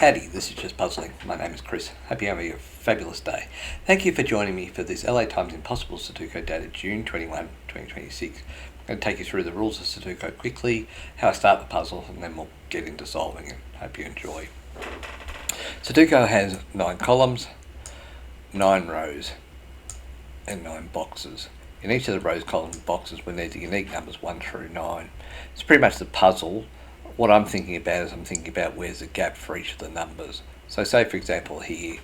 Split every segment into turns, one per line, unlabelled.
Howdy, this is Just Puzzling. My name is Chris. Hope you're having a fabulous day. Thank you for joining me for this LA Times Impossible Sudoku dated June 21, 2026. I'm going to take you through the rules of Sudoku quickly, how I start the puzzle, and then we'll get into solving it. Hope you enjoy. Sudoku has 9 columns, 9 rows, and 9 boxes. In each of the rows, columns, and boxes, we need the unique numbers 1 through 9. It's pretty much the puzzle. What I'm thinking about is I'm thinking about where's the gap for each of the numbers. So say for example here,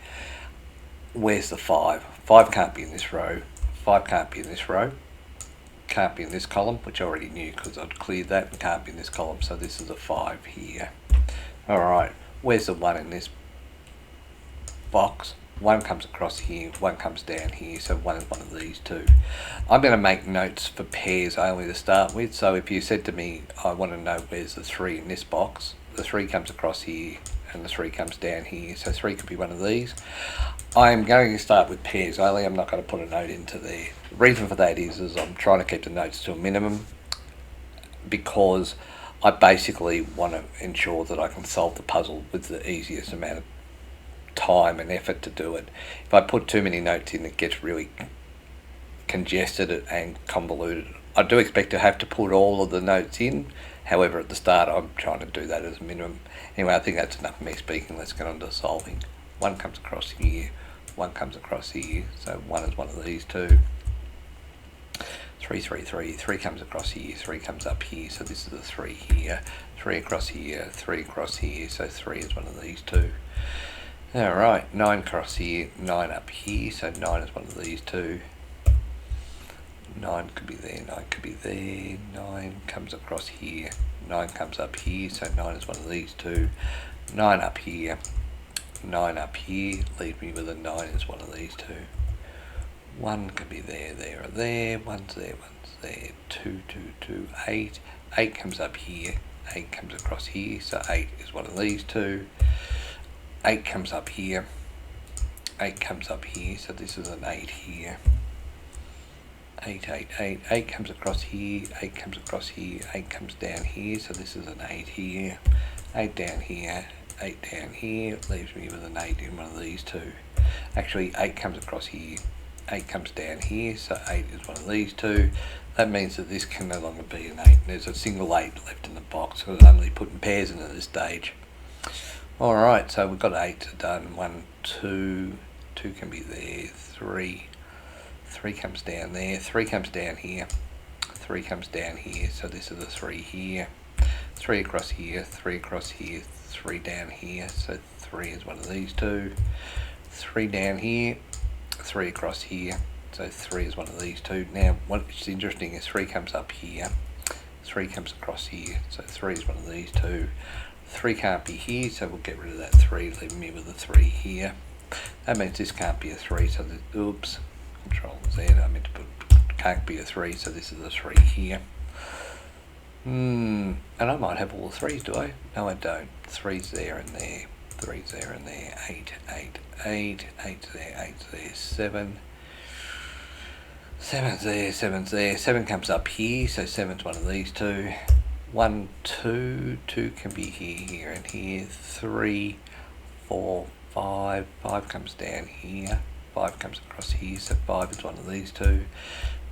where's the 5? 5 can't be in this row, 5 can't be in this row, can't be in this column, which I already knew because I'd cleared that, and can't be in this column, so this is a 5 here. Alright, where's the 1 in this box? 1 comes across here, 1 comes down here, so 1 is one of these two. I'm going to make notes for pairs only to start with, so if you said to me, I want to know where's the 3 in this box, the 3 comes across here and the 3 comes down here, so 3 could be one of these. I'm going to start with pairs only, I'm not going to put a note into there. The reason for that is I'm trying to keep the notes to a minimum because I basically want to ensure that I can solve the puzzle with the easiest amount of time and effort to do it. If I put too many notes in, it gets really congested and convoluted. I do expect to have to put all of the notes in, however at the start I'm trying to do that as a minimum. Anyway, I think that's enough of me speaking. Let's get on to solving. 1 comes across here, 1 comes across here, so 1 is one of these two. 3, 3, 3, 3 comes across here, 3 comes up here, so this is a 3 here, 3 across here, 3 across here, so 3 is one of these two. Alright, 9 across here, 9 up here, so 9 is one of these two. 9 could be there, 9 could be there, 9 comes across here, 9 comes up here, so 9 is one of these two. 9 up here, 9 up here, leave me with a 9 is one of these two. 1 could be there, there, or there, 1's there, 1's there, 2, 2, 2, 8. 8 comes up here, 8 comes across here, so 8 is one of these two. 8 comes up here, 8 comes up here, so this is an 8 here. 8, 8, 8, 8 comes across here, 8 comes across here, 8 comes down here, so this is an 8 here. 8 down here, 8 down here, leaves me with an 8 in one of these two. Actually, 8 comes across here, 8 comes down here, so 8 is one of these two. That means that this can no longer be an 8. There's a single 8 left in the box, so I'm only putting pairs in at this stage. Alright, so we've got 8 done. 1, 2, 2 can be there, 3, 3 comes down there, 3 comes down here, 3 comes down here, so this is a 3 here, 3 across here, 3 across here, 3 down here, so 3 is one of these two. 3 down here, 3 across here, so 3 is one of these two. Now, what's interesting is 3 comes up here, 3 comes across here, so 3 is one of these two. 3 can't be here, so we'll get rid of that 3, leaving me with a 3 here. That means this can't be a 3, so oops, Control Z, I meant to put can't be a 3, so this is a 3 here. And I might have all the 3s, do I? No, I don't. 3's there and there, 3's there and there, 8, 8, 8, 8's there, 8's there, 7. 7's there, 7's there, 7 comes up here, so 7's one of these two. 1, 2, 2 can be here, here, and here. 3, 4, 5, 5 comes down here. 5 comes across here, so 5 is one of these two.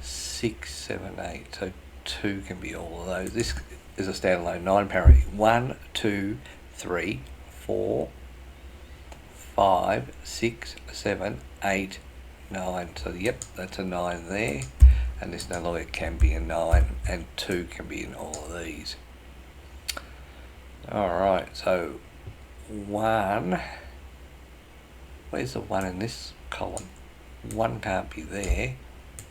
6, 7, 8, so 2 can be all of those. This is a standalone 9 parity. 1, 2, 3, 4, 5, 6, 7, 8, 9. So yep, that's a 9 there. And this no longer can be a 9, and 2 can be in all of these. Alright, so 1, where's the 1 in this column? 1 can't be there,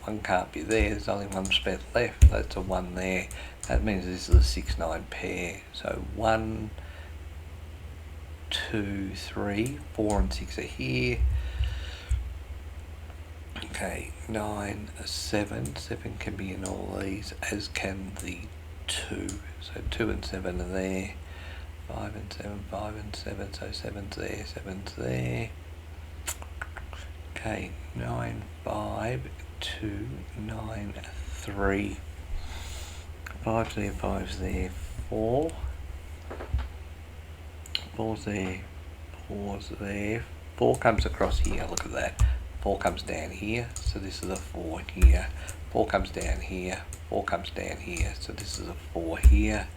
1 can't be there, there's only one spot left, that's a 1 there. That means this is a 6, 9 pair. So 1, 2, 3, 4 and 6 are here. Okay, 9, 7, 7 can be in all these, as can the 2. So 2 and 7 are there. 5 and 7, 5 and 7, so 7's there, 7's there. Okay, 9, 5, 2, 9, 3. 5's there, 5's there, 4. 4's there, 4's there. 4 comes across here, look at that. 4 comes down here, so this is a 4 here. 4 comes down here, 4 comes down here, so this is a 4 here.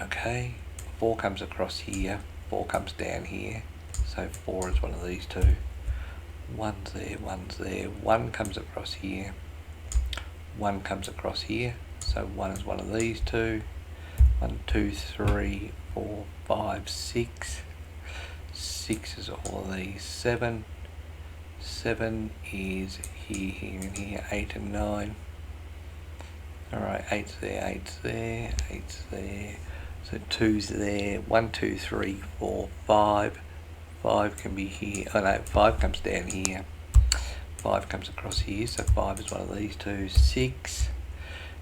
Okay, 4 comes across here, 4 comes down here, so 4 is one of these two. 1's there, 1's there. 1 comes across here, 1 comes across here, so 1 is one of these two. 1, 2, 3, 4, 5, 6. 6 is all of these. 7. 7 is here, here, and here. 8 and 9. Alright, 8's there, 8's there, 8's there. So 2's there. 1, 2, 3, 4, 5. 5 can be here. Oh no, 5 comes down here. 5 comes across here, so 5 is one of these two. 6.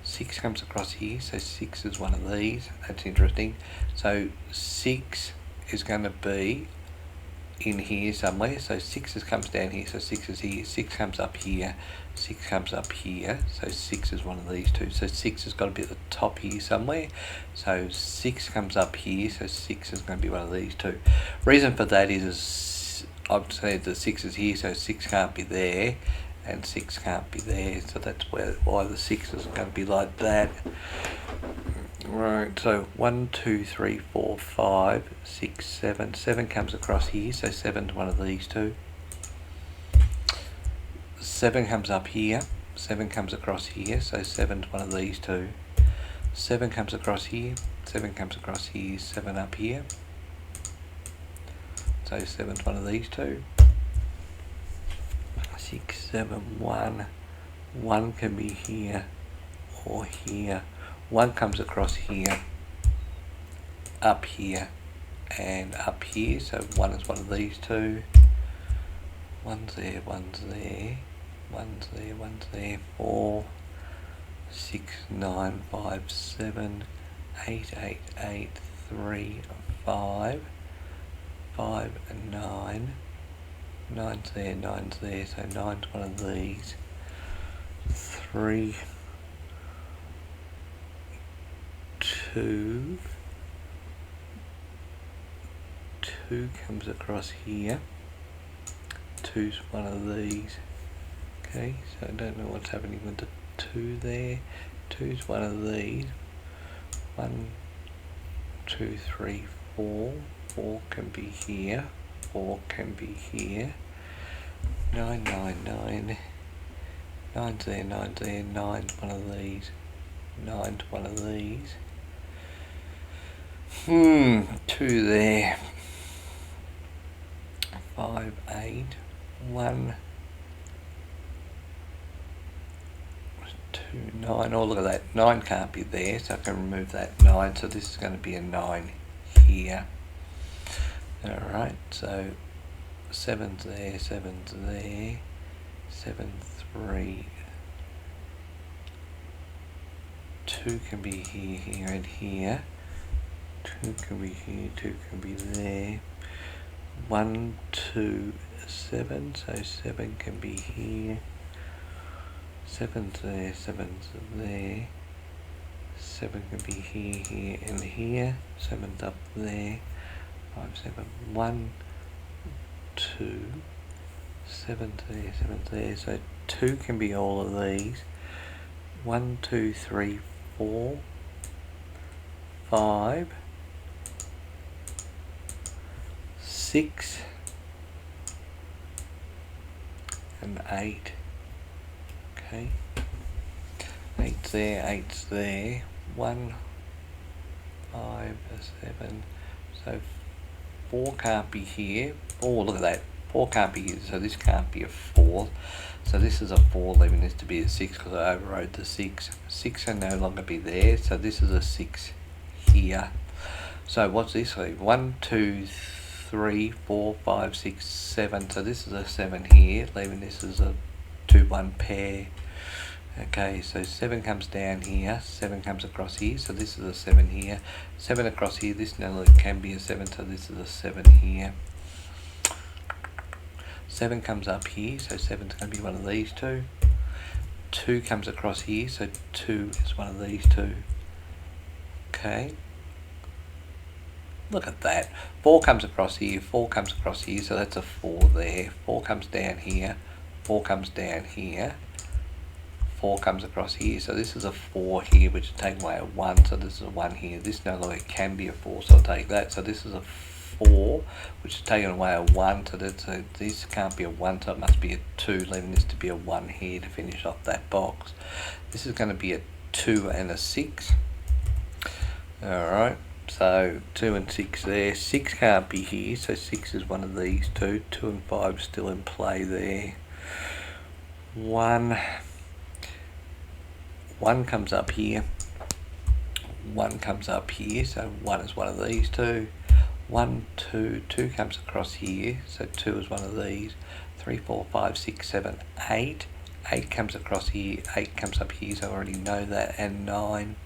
6 comes across here, so 6 is one of these. That's interesting. So 6 is going to be in here somewhere. So 6 comes down here, so 6 is here. 6 comes up here. 6 comes up here, so 6 is one of these two. So 6 has got to be at the top here somewhere. So 6 comes up here, so 6 is going to be one of these two. Reason for that is I've said the 6 is here, so 6 can't be there. And 6 can't be there, so that's why the 6 is going to be like that. Right, so 1, 2, 3, 4, 5, 6, 7. 7 comes across here, so 7's one of these two. 7 comes up here, 7 comes across here, so 7's one of these two. 7 comes across here, 7 comes across here, 7 up here. So 7's one of these two. 6, 7, 1. 1 can be here or here. 1 comes across here, up here, and up here. So 1 is one of these two. 1's there, 1's there, 1's there, 1's there. 4, 6, 9, 5, 7, 8, 8, 8, 3, 5, 5 and 9. 9's there, 9's there, so 9's one of these. 3, 2, 2 comes across here. 2's one of these. Okay, so I don't know what's happening with the 2 there. 2's one of these. 1, 2, 3, 4. 4 can be here. 4 can be here. 9, 9, 9. 9's there, 9's there, 9's one of these. 9's one of these. 2 there. 5, 8. 1, 2, 9. Oh, look at that. 9 can't be there, so I can remove that 9. So this is going to be a 9 here. Alright, so 7's there, 7's there, 7, 3, 2 can be here, here and here, 2 can be here, 2 can be there, 1, 2, 7, so 7 can be here, 7's there, 7's there, 7 can be here, here and here, 7's up there, 5, 7, 1, 2, 7's there, 7's there, so 2 can be all of these. 1, 2, 3, 4, 5, 6, and 8. Okay, 8's there, 8's there. 1, 5, 7, so 4 can't be here. Oh, look at that. 4 can't be here, so this can't be a 4. So this is a 4, leaving this to be a 6 because I overrode the 6. 6 can no longer be there, so this is a 6 here. So what's this leave? 1, 2, 3, 4, 5, 6, 7. So this is a 7 here, leaving this as a 2, 1 pair. Okay, so 7 comes down here, 7 comes across here, so this is a 7 here. 7 across here, this no can be a 7, so this is a 7 here. 7 comes up here, so 7's going to be one of these two. 2 comes across here, so 2 is one of these two. Okay. Look at that. 4 comes across here, 4 comes across here, so that's a 4 there. 4 comes down here, 4 comes down here, 4 comes across here, so this is a 4 here, which is taking away a 1, so this is a 1 here. This no longer can be a 4, so I'll take that. So this is a 4, which is taking away a 1, so this can't be a 1, so it must be a 2, leaving this to be a 1 here to finish off that box. This is going to be a 2 and a 6. Alright, so 2 and 6 there. 6 can't be here, so 6 is one of these two. 2 and 5 still in play there. 1 comes up here. 1 comes up here, so 1 is one of these two. 1, 2, 2 comes across here, so 2 is one of these. 3, 4, 5, 6, 7, 8. 8 comes across here, 8 comes up here, so I already know that, and 9.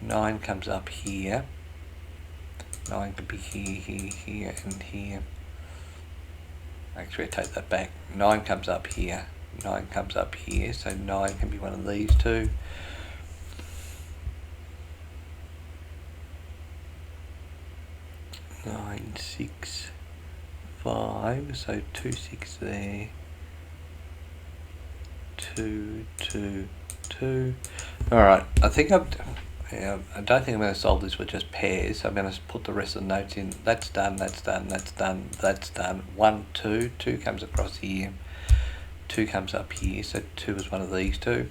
9 comes up here. 9 could be here, here, here, and here. Actually, I take that back. 9 comes up here. 9 comes up here, so 9 can be one of these two. 9, 6, 5, so 2, 6 there. 2, 2, 2. Alright, I think I don't think I'm going to solve this with just pairs, so I'm going to put the rest of the notes in. That's done, that's done, that's done, that's done. 1, 2, 2 comes across here. 2 comes up here, so 2 is one of these two.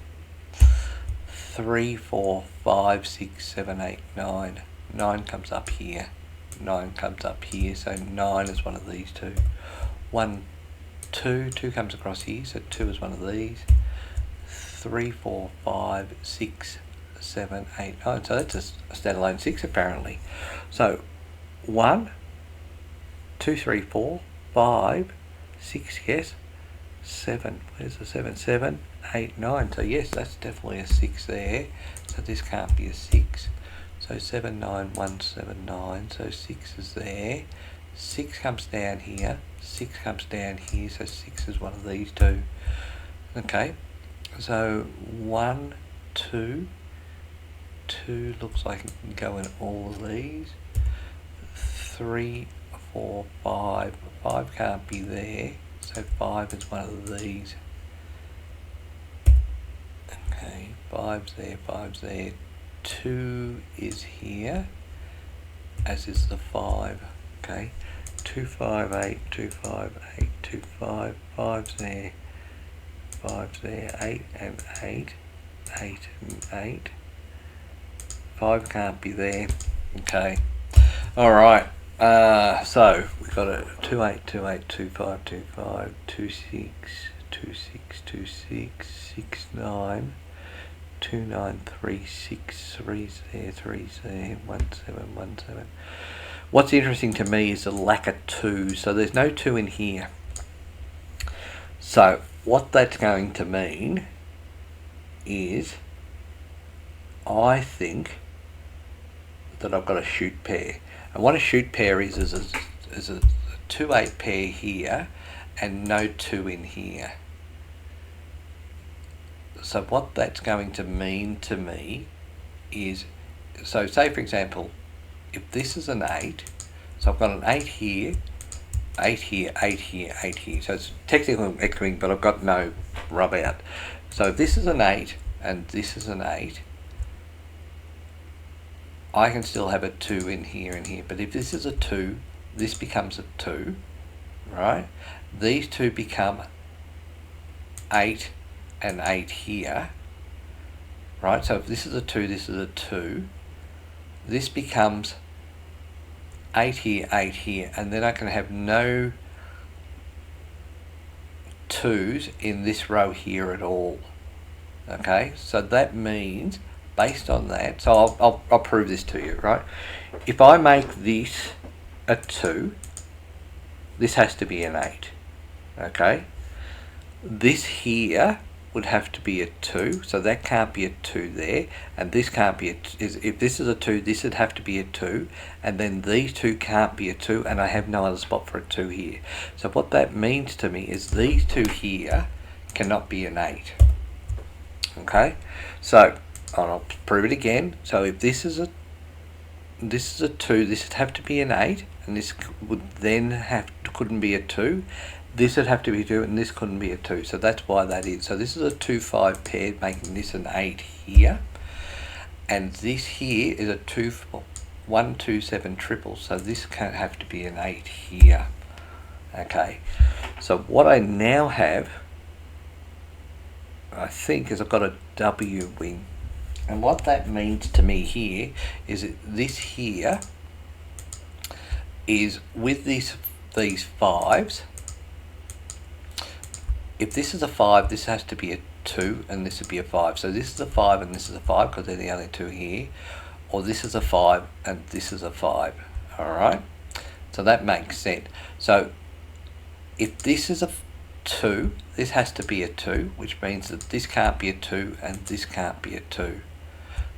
3, 4, 5, 6, 7, 8, 9. 9 comes up here. 9 comes up here, so 9 is one of these two. 1, 2, 2 comes across here, so 2 is one of these. 3, 4, 5, 6, 7, 8, 9. So that's a standalone 6 apparently. So 1, 2, 3, 4, 5, 6, yes. 7, where's the 7? 7, 8, 9. So yes, that's definitely a 6 there. So this can't be a 6. So 7, 9, 1, 7, 9. So 6 is there. 6 comes down here. 6 comes down here. So 6 is one of these two. Okay. So 1, 2. 2 looks like it can go in all of these. 3, 4, 5. 5 can't be there. So 5 is one of these. Okay, 5's there, 5's there. 2 is here, as is the 5. Okay, 2, 5, 8, 2, 5, 8, 2, 5. 5's there, 5's there. 8 and 8, 8 and 8. 5 can't be there. Okay, alright. So we've got a 2, 8, 2, 8, 2, 5, 2, 5, 2, 6, 2, 6, 2, 6, 6, 9, 2, 9, 3, 6, 3's there, 3's there, 1, 7, 1, 7. What's interesting to me is the lack of 2, so there's no 2 in here. So what that's going to mean is I think that I've got a shoot pair. And what a shoot pair is a 2, 8 pair here and no 2 in here. So what that's going to mean to me is, so say for example, if this is an 8, so I've got an 8 here, 8 here, 8 here, 8 here. So it's technically echoing, but I've got no rub out. So if this is an 8 and this is an 8, I can still have a 2 in here and here, but if this is a 2, this becomes a 2, right? These two become 8 and 8 here, right? So if this is a 2, this is a 2, this becomes 8 here, 8 here, and then I can have no 2's in this row here at all, okay? So that means, based on that, so I'll prove this to you, right? If I make this a 2, this has to be an 8, okay? This here would have to be a 2, so that can't be a 2 there, and this can't be if this is a 2, this would have to be a 2, and then these two can't be a 2, and I have no other spot for a 2 here. So what that means to me is these two here cannot be an 8, okay? So and I'll prove it again. So if this is a this is a 2, this would have to be an 8, and this would then couldn't be a 2. This would have to be a 2, and this couldn't be a 2. So that's why that is. So this is a 2-5 paired, making this an 8 here. And this here is a 1, 2, 7 triple. So this can't have to be an 8 here. Okay. So what I now have, I think, is I've got a W wing. And what that means to me here is that this here is with these 5s. If this is a 5, this has to be a 2, and this would be a 5. So this is a 5 and this is a 5 because they're the only two here. Or this is a 5 and this is a 5. Alright? So that makes sense. So if this is a 2, this has to be a 2, which means that this can't be a 2 and this can't be a 2.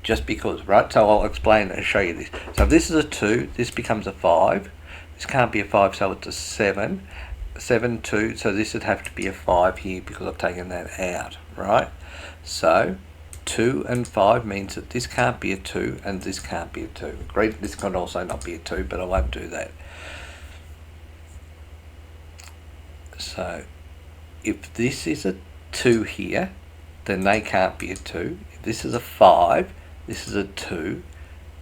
Just because, right? So I'll explain and show you this. So if this is a 2, this becomes a 5. This can't be a 5, so it's a 7. 7, 2, so this would have to be a 5 here because I've taken that out, right? So 2 and 5 means that this can't be a 2 and this can't be a 2. Agreed, this can also not be a 2, but I won't do that. So if this is a 2 here, then they can't be a 2. If this is a 5, this is a 2.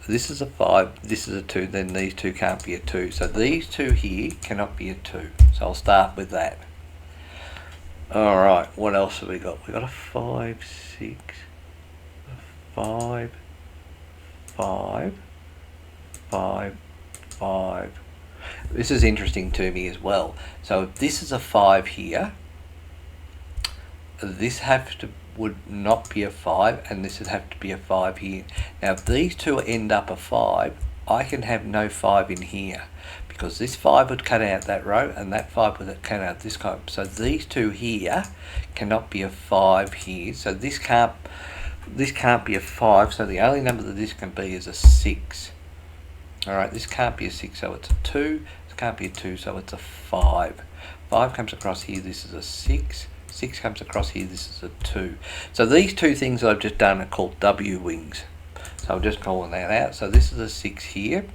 This is a 5, this is a 2, then these two can't be a 2. So these two here cannot be a 2. So I'll start with that. Alright, what else have we got? We've got a 5, 6, a 5, 5, 5, 5. This is interesting to me as well. So if this is a 5 here, this would not be a 5, and this would have to be a 5 here. Now if these two end up a 5, I can have no 5 in here because this 5 would cut out that row and that 5 would cut out this column. So these two here cannot be a 5 here. So this can't be a 5, so the only number that this can be is a 6. Alright, this can't be a 6, so it's a 2. This can't be a 2, so it's a 5. 5 comes across here, this is a 6. 6 comes across here, this is a 2. So these two things that I've just done are called W wings. So I'm just calling that out. So this is a 6 here,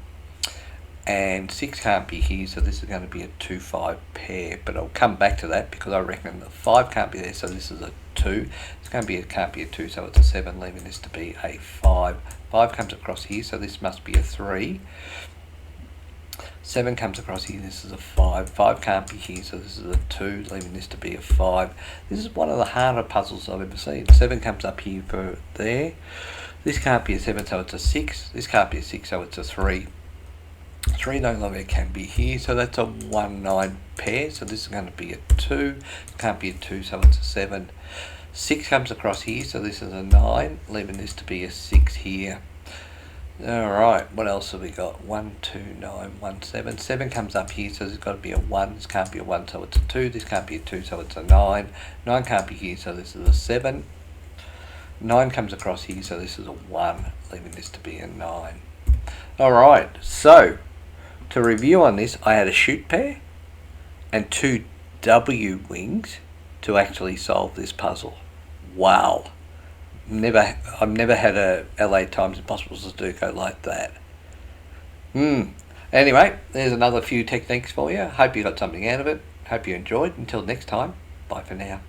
and 6 can't be here, so this is going to be a 2-5 pair. But I'll come back to that because I reckon the 5 can't be there, so this is a 2. It's going to be, it can't be a 2, so it's a 7, leaving this to be a 5. 5 comes across here, so this must be a 3. 7 comes across here, this is a 5. 5 can't be here, so this is a 2, leaving this to be a 5. This is one of the harder puzzles I've ever seen. 7 comes up here for there. This can't be a 7, so it's a 6. This can't be a 6, so it's a 3. 3 no longer can be here, so that's a 1-9 pair. So this is going to be a 2. It can't be a 2, so it's a 7. 6 comes across here, so this is a 9, leaving this to be a 6 here. Alright, what else have we got? 1, 2, 9, 1, 7. 7 comes up here, so there's got to be a 1. This can't be a 1, so it's a 2. This can't be a 2, so it's a 9. 9 can't be here, so this is a 7. 9 comes across here, so this is a 1, leaving this to be a 9. Alright, so to review on this, I had a shoot pair and 2 W wings to actually solve this puzzle. Wow. I've never had a LA Times Impossible Sudoku like that. Anyway, there's another few techniques for you. Hope you got something out of it. Hope you enjoyed. Until next time, bye for now.